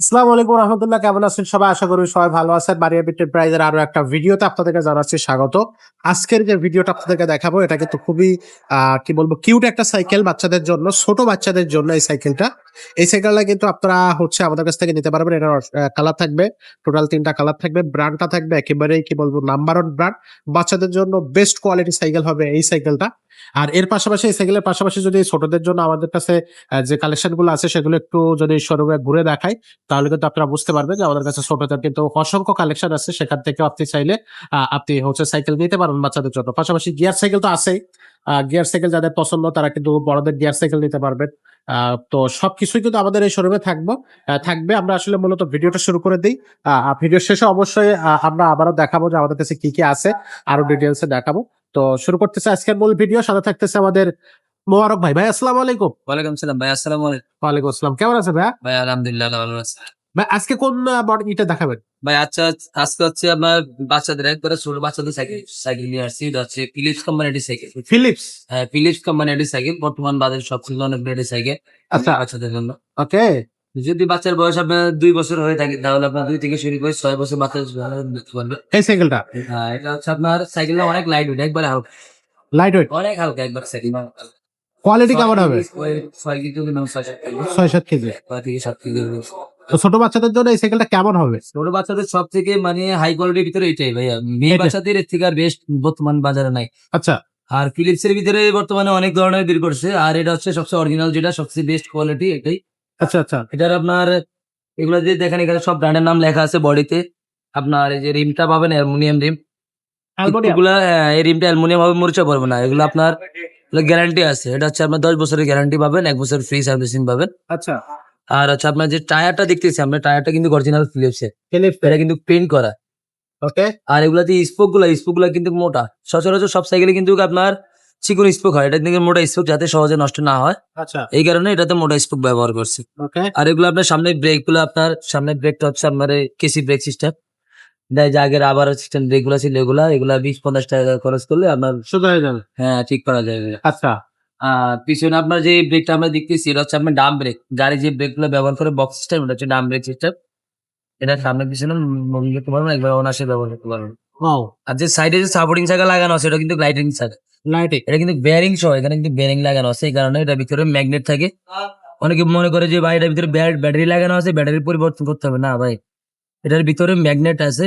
আসসালামু আলাইকুম রহমতুল্লাহ, কেমন আছেন সবাই? আশা করি সবাই ভালো আছেন। মারিয়া বিট এন্টারপ্রাইজের আরো একটা ভিডিওতে আপনাদেরকে জানাচ্ছি স্বাগত। আজকের যে ভিডিওটা আপনাদেরকে দেখাবো এটা কিন্তু খুবই কি বলবো, কিউট একটা সাইকেল বাচ্চাদের জন্য, ছোট বাচ্চাদের জন্য এই সাইকেলটা। এই সাইকেলটা কিন্তু আপনারা আমাদের কাছ থেকে নিতে পারবেন। এটার কালার থাকবে, টোটাল 3টা কালার থাকবে। ব্র্যান্ডটা থাকবে একেবারেই কি বলবো, নাম্বার ওয়ান ব্র্যান্ড। বাচ্চাদের জন্য বেস্ট কোয়ালিটি সাইকেল হবে এই সাইকেলটা। আর এর পাশাপাশি, এই সাইকেলের পাশাপাশি যদি ছোটদের জন্য আমাদের কাছে যে কালেকশন গুলো আছে সেগুলো একটু যদি শোরুমে ঘুরে দেখাই, তাহলে কিন্তু আপনারা বুঝতে পারবেন যে আমাদের কাছে ছোটদের কিন্তু অসংখ্য কালেকশন আছে। সেখান থেকে আপনি চাইলে আপনি সাইকেল নিতে পারবেন বাচ্চাদের জন্য। পাশাপাশি গিয়ার সাইকেল তো আছেই। গিয়ার সাইকেল যাদের পছন্দ তারা কিন্তু বড়দের গিয়ার সাইকেল নিতে পারবেন। তো সবকিছুই কিন্তু আমাদের এই শোরুমে থাকবে। আমরা আসলে মূলত ভিডিওটা শুরু করে দিই। ভিডিও শেষে অবশ্যই আমরা আবারও দেখাবো যে আমাদের কাছে কি কি আছে, আরো ডিটেলসে দেখাবো। তো শুরু করতেছে আজকের মূল ভিডিও। সাথে থাকতেছে আমাদের মোবারক ভাই। ভাই আসসালামু আলাইকুম। ওয়ালাইকুম সালাম ভাই। আসসালামু আলাইকুম ওয়ালাইকুম আসসালাম, কেমন আছেন ভাই? ভাই। আলহামদুলিল্লাহ ভালো আছি ভাই আজকে কোন মডেলটা দেখাবেন? ভাই। আচ্ছা, আজকে হচ্ছে আমার বাচ্চাদের একবারে ছোট বাচ্চাদের সাইকেল সাইকেল নিয়ে আসছি। এটা হচ্ছে ফিলিপস কোম্পানির সাইকেল। ফিলিপস। হ্যাঁ, ফিলিপস কোম্পানির সাইকেল বর্তমান বাজারে সবচেয়ে জনপ্রিয় সাইকেল আচ্ছা, বাচ্চাদের জন্য। ওকে। যদি বাচ্চার বয়স আপনার 2 বছর হয়ে থাকে তাহলে আপনার 2 থেকে শুরু করে 6 বছর বাচ্চা নিতে পারবে। এই সাইকেলটা হ্যাঁ, এটা হচ্ছে আপনার সাইকেলটা অনেক লাইট ওয়েট, একবারে হালকা, লাইট ওয়েট, অনেক হালকা একবার সাইকেল। কোয়ালিটি কেমন হবে? 6-7 কেজি। 6 থেকে 7 কেজি। তো ছোট বাচ্চাদের জন্য এই সাইকেলটা কেমন হবে? ছোট বাচ্চাদের সব থেকে মানে হাই কোয়ালিটির ভিতরে এটাই ভাইয়া। মেয়ে এটা। বাচ্চাদের এর থেকে আর বেস্ট বর্তমান বাজারে নাই। আচ্ছা আর ফিলিপস এর ভিতরে বর্তমানে অনেক ধরনের বের করছে, আর এটা হচ্ছে সবচেয়ে অরিজিনাল, যেটা সবচেয়ে বেস্ট কোয়ালিটি এটাই। আচ্ছা আচ্ছা। এটার আপনার এগুলো যে দেখেন এখানে সব ব্র্যান্ডের নাম লেখা আছে বডিতে। আপনার এই যে রিমটা পাবেন অ্যালুমিনিয়াম রিম। অ্যালুমিনিয়াম। এগুলা এই রিমটা অ্যালুমিনিয়াম হবে, মরিচা পড়বে না। এগুলো আপনার গ্যারান্টি আছে। এটা হচ্ছে আপনার 10 বছরের গ্যারান্টি পাবেন, 1 বছর ফ্রি সার্ভিসিং পাবেন। আচ্ছা, আর হচ্ছে আপনার যে টায়ারটা দেখতেছি, আমরা টায়ারটা কিন্তু অরিজিনাল ফিলিপস এর, ফিলিপস। এটা কিন্তু পেইন্ট করা। ওকে। আর এগুলা যে স্পোক গুলা কিন্তু মোটা। সচরাচর সব সাইকেলে কিন্তু আপনার চিকন স্পোক হয়, এটা কিন্তু মোটা স্পোক, যাতে সহজে নষ্ট না হয়। আচ্ছা, এই কারণে এটাতে মোটা স্পোক ব্যবহার করছে। ওকে। আর এগুলো আপনার সামনের ব্রেকটা হচ্ছে আপনার কেসি ব্রেক সিস্টেম। যে আগের আবার সিস্টেম ব্রেকগুলো ছিল, এগুলা 20-50 টাকা খরচ করলে আপনার সোজা হয়ে যাবে। হ্যাঁ ঠিক করা যাবে। আচ্ছা। আর পিছনে আপনার যে ব্রেকটা আমরা দেখতেছি, এটা হচ্ছে আপনার ডাম ব্রেক। গাড়ি যে ব্রেক গুলো ব্যবহার করে বক্স সিস্টেম, এটা হচ্ছে ডাম ব্রেক সিস্টেম। এটা সামনে পিছনে মুভিং করতে পারবেন, একবার অনায়াসে ব্যবহার করতে পারবেন। ওয়াও। আর যে সাইডে যে সাপোর্টিং চাকা লাগানো আছে, এটা কিন্তু লাইটিং চাকা। লাইটিং। এটা কিন্তু বেয়ারিং সহ, এখানে কিন্তু বেয়ারিং লাগানো আছে। এই কারণে এটার ভিতরে ম্যাগনেট থাকে। অনেকে মনে করে যে ভাই এটার ভিতরে ব্যাটারি লাগানো আছে, ব্যাটারি পরিবর্তন করতে হবে না ভাই। এটার ভিতরে ম্যাগনেট আছে।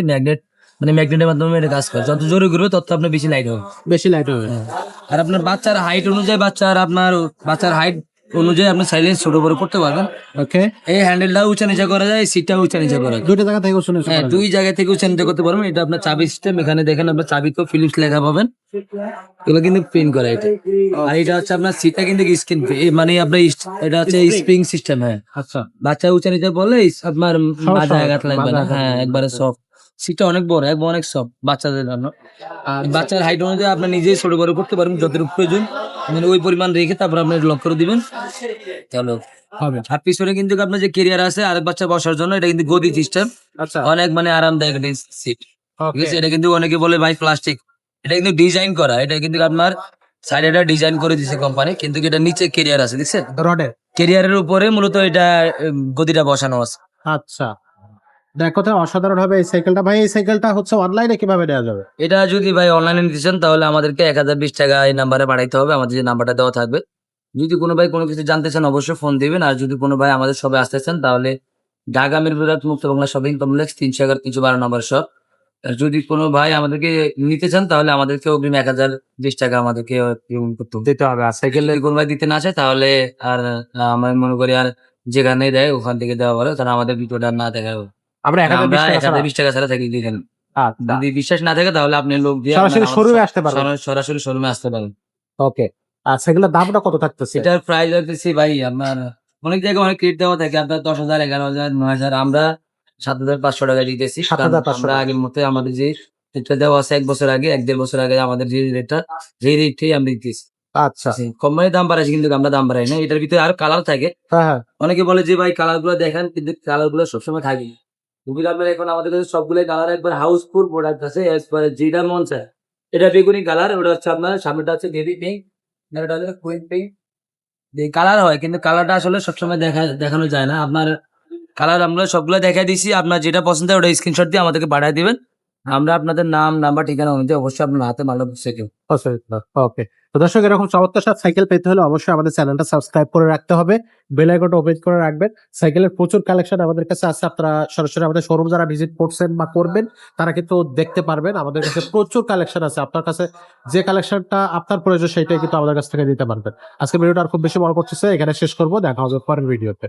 মানে ম্যাগনেটের মাধ্যমে এটা কাজ করে। যত জোরে ঘুরবে তত আপনার বেশি লাইট হবে। বেশি লাইট হবে। হ্যাঁ। আর আপনার বাচ্চার হাইট অনুযায়ী, বাচ্চার হাইট অনুযায়ী আপনি সাইলেন্স ছোট বড় করতে পারবেন। ওকে। এই হ্যান্ডেলটাও উঁচা নিচা করা যায়, সিটটাও উঁচা নিচা করা যায়। দুইটা জায়গা থেকে শুনে হ্যাঁ, 2 জায়গা থেকে উঁচা নিচা করতে পারবেন। এটা আপনার চাবি সিস্টেম। এখানে দেখেন আপনার চাবিতেও ফিলিপস লেখা পাবেন। এগুলো কিন্তু প্রিন্ট করা এটা। আর এটা হচ্ছে আপনার সিটটা কিন্তু স্ক্রিন মানে আপনার এটা হচ্ছে স্প্রিং সিস্টেম। হ্যাঁ, আচ্ছা। বাচ্চা উঁচা নিচা বললে আপনার মাথা সহজ, আঘাত লাগবে না। মাথা আঘাত হ্যাঁ, লাগবে না। একবারে সফট। সিটটা অনেক বড়, অনেক সফট বাচ্চাদের জন্য। আর বাচ্চার হাইট অনুযায়ী আপনি নিজেই ছোট বড় করতে পারবেন যতটুকু প্রয়োজন, মানে ওই পরিমাণ রেখে তারপর আপনি লক করে দিবেন, চলো হবে। আর পিছনে কিন্তু আপনার যে কেরিয়ার আছে আরেক বাচ্চা বসার জন্য, এটা কিন্তু গদি সিস্টেম। আচ্ছা, অনেক মানে আরামদায়ক সিট। ঠিক ওকে। আছে, এটা কিন্তু অনেকে বলে ভাই প্লাস্টিক, এটা কিন্তু ডিজাইন করা। এটা কিন্তু আপনার সাইডে এটা ডিজাইন করে দিছে কোম্পানি, কিন্তু এটা নিচে কেরিয়ার আছে, দেখছেন? রডের। কেরিয়ারের উপরে মূলত এটা গদিটা বসানো আছে। আচ্ছা, দেখো তো অসাধারণ হবে এই সাইকেলটা। ভাই এই সাইকেলটা অনলাইনে কিভাবে নেওয়া যাবে? এটা যদি ভাই অনলাইনে নিতে চান তাহলে আমাদেরকে 1020 টাকা এই নাম্বারে পাঠাইতে হবে। আমাদের যে নাম্বারটা দেওয়া থাকবে। যদি কোনো ভাই কোনো কিছু জানতে চান অবশ্যই ফোন দিবেন। আর যদি কোনো ভাই আমাদের সবে আসতে চান তাহলে ঢাকা মিরপুরাত মুক্ত বাংলা শপিং কমপ্লেক্স 311-312 নম্বর শপ। আর যদি কোনো ভাই আমাদেরকে নিতে চান তাহলে আমাদেরকে অগ্রিম 1020 টাকা আমাদেরকে পেমেন্ট করতে হবে। দিতে হবে। আর সাইকেল যদি কোনো ভাই দিতে না চায় তাহলে আর আমি মনে করি আর যেখানে দেয় ওখান থেকে দেওয়া ভালো, কারণ আমাদের ভিডিওটা না দেখা হবে। আমরা আমরা 1020 টাকা ছাড়া। 1020 টাকা ছাড়া থাকি দিই। আচ্ছা, যদি বিশ্বাস না থাকে তাহলে আপনি লোক দিয়ে সরাসরি শোরুমে আসতে পারবেন। সরাসরি শোরুমে আসতে পারেন। ওকে। আর সাইকেলের দামটা কত থাকতেছে? এটার প্রাইস হচ্ছে ভাই আপনার অনেক জায়গায় অনেক রেট দেওয়া থাকে, আপনার 10,000, 11,000, 9,000। আমরা 7,500 টাকা দিতেছি। কারণ 7,500 আমরা আগের মতো আমাদের যে রেটটা দেওয়া আছে 1 বছর আগে, 1-1.5 বছর আগে আমাদের যে রেটটা, যে রেটটাই আমরা দিতেছি। আচ্ছা। কোম্পানির দাম বাড়াইছে কিন্তু আমরা দাম বাড়াই না। এটার ভিতরে আর কালার থাকে। হ্যাঁ হ্যাঁ। অনেকে বলে যে ভাই কালার গুলো দেখান, কিন্তু কালার গুলো সবসময় থাকে না। যদি আপনার এখন আমাদের কাছে সবগুলো কালার একবার হাউসফুল প্রোডাক্ট আছে, এরপরে যেটা মন চায়। এটা বেগুনি কালার, ওটা হচ্ছে আপনার সামনেটা হচ্ছে বেবি পিঙ্ক, এটা হচ্ছে কুইন পিঙ্ক। কালার হয় কিন্তু কালারটা আসলে সবসময় দেখানো যায় না। আপনার কালার আমরা সবগুলো দেখাই দিছি, আপনার যেটা পছন্দ হয় ওটা স্ক্রিনশট দিয়ে আমাদেরকে পাঠিয়ে দিবেন। আমরা আপনাদের নাম, নাম্বার, ঠিকানা অনুযায়ী অবশ্যই আপনার হাতে মাল পৌঁছে দেব। ওকে, তো দর্শক এরকম চমৎকার সব সাইকেল পেতে হলে অবশ্যই আমাদের চ্যানেলটা সাবস্ক্রাইব করে রাখতে হবে, বেল আইকনটা ওপেন করে রাখবেন। সাইকেলের প্রচুর কালেকশন আমাদের কাছে আছে, আপনারা সরাসরি আমাদের শোরুম যারা ভিজিট করছেন বা করবেন তারা কিন্তু দেখতে পারবেন। আমাদের কাছে প্রচুর কালেকশন আছে, আপনার কাছে যে কালেকশনটা আপনার প্রয়োজন সেটাই কিন্তু আমাদের কাছ থেকে নিতে পারবেন। আজকে ভিডিওটা আর খুব বেশি বড় করতেছে, এখানে শেষ করবো, দেখা হবে পরের ভিডিওতে।